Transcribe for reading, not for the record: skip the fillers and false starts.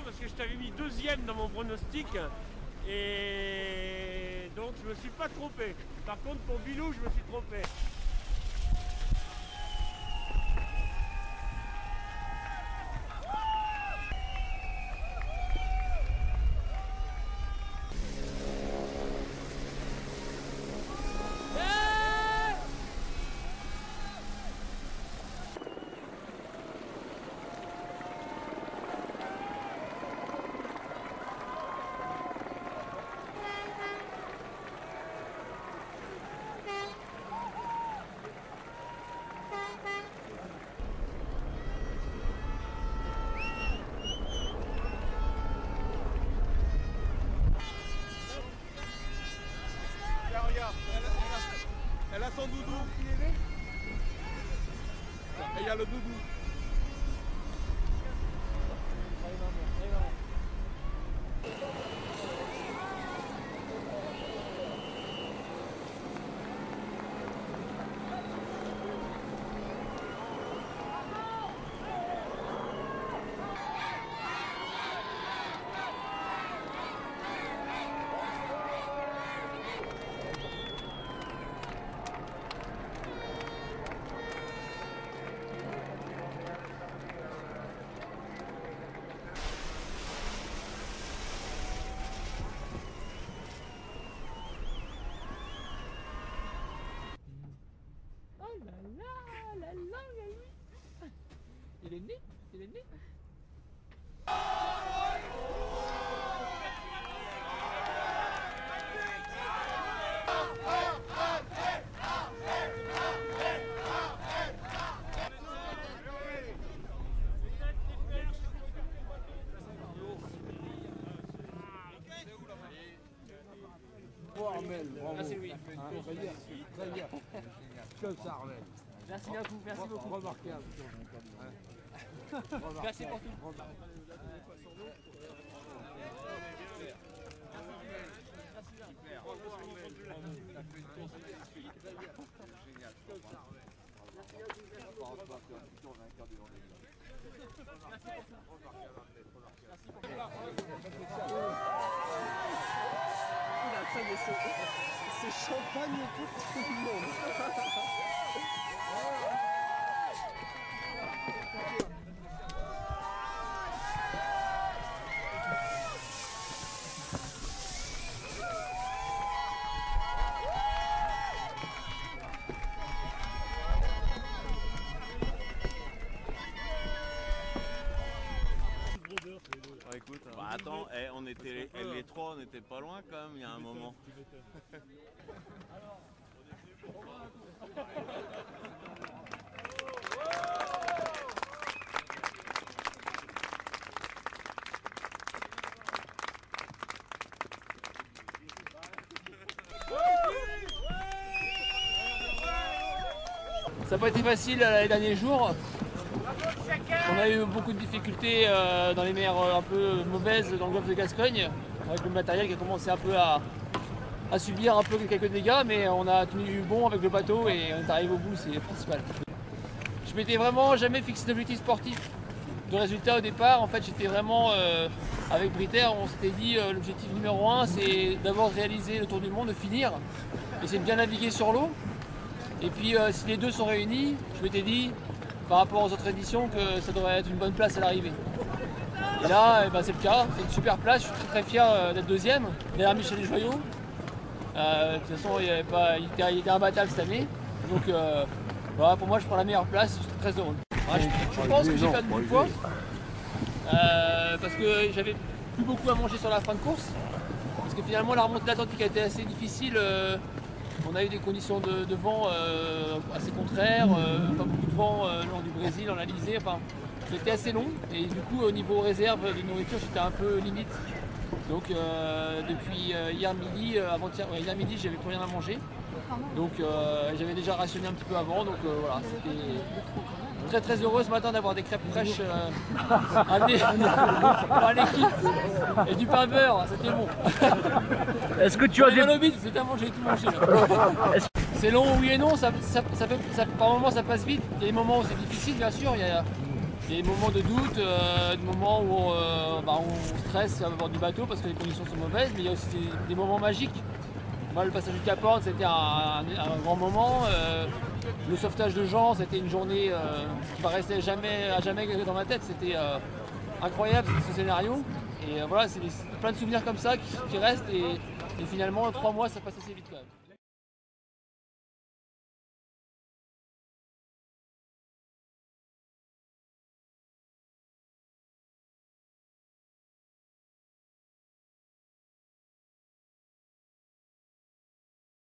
Parce que je t'avais mis deuxième dans mon pronostic et donc je me suis pas trompé. Par contre pour Bilou je me suis trompé. Regarde, elle a son doudou. Et il y a le doudou. Il est né. Il est né. Oh Armel, bravo. Merci Louis. Très bien, très bien. Que ça Armel. Merci beaucoup, merci beaucoup. Remarquable. Merci pour tout. Super. Génial. Ça y est, c'est champagne pour tout le monde. attends, on était les trois, on n'était pas loin quand même, il y a un moment. Ça n'a pas été facile les derniers jours. On a eu beaucoup de difficultés dans les mers un peu mauvaises dans le golfe de Gascogne, avec le matériel qui a commencé un peu à subir un peu quelques dégâts, mais on a tenu bon avec le bateau et on est arrivé au bout, c'est le principal. Je m'étais vraiment jamais fixé d'objectif sportif de résultat au départ. En fait, j'étais vraiment avec Britter, on s'était dit l'objectif numéro 1 c'est d'abord réaliser le tour du monde, de finir, et c'est de bien naviguer sur l'eau. Et puis si les deux sont réunis, je m'étais dit par rapport aux autres éditions que ça devrait être une bonne place à l'arrivée. Et là, c'est le cas, c'est une super place, je suis très fier d'être deuxième, derrière Michel Joyaux. De toute façon, il était imbattable cette année, donc voilà, pour moi je prends la meilleure place, je suis très heureux. Je pense que j'ai perdu du poids, parce que j'avais plus beaucoup à manger sur la fin de course, parce que finalement la remontée de l'Atlantique a été assez difficile. On a eu des conditions de vent assez contraires, pas beaucoup de vent lors du Brésil, en Alizé, enfin c'était assez long et du coup au niveau réserve de nourriture c'était un peu limite. Donc depuis hier midi, hier midi j'avais plus rien à manger. Donc j'avais déjà rationné un petit peu avant, donc voilà, c'était très heureux ce matin d'avoir des crêpes fraîches amenées par l'équipe et du pain beurre, c'était bon. Est-ce que tu as des... C'était à manger, tout mangé. C'est long, oui et non, par moments ça passe vite, il y a des moments où c'est difficile bien sûr, il y a des moments de doute, des moments où on stresse à bord du bateau parce que les conditions sont mauvaises, mais il y a aussi des moments magiques. Moi, le passage du Cap Horn, c'était un grand moment. Le sauvetage de Jean, c'était une journée qui va rester à jamais dans ma tête. C'était incroyable ce scénario. Et voilà, c'est plein de souvenirs comme ça qui restent. Et finalement, 3 mois, ça passe assez vite quand même.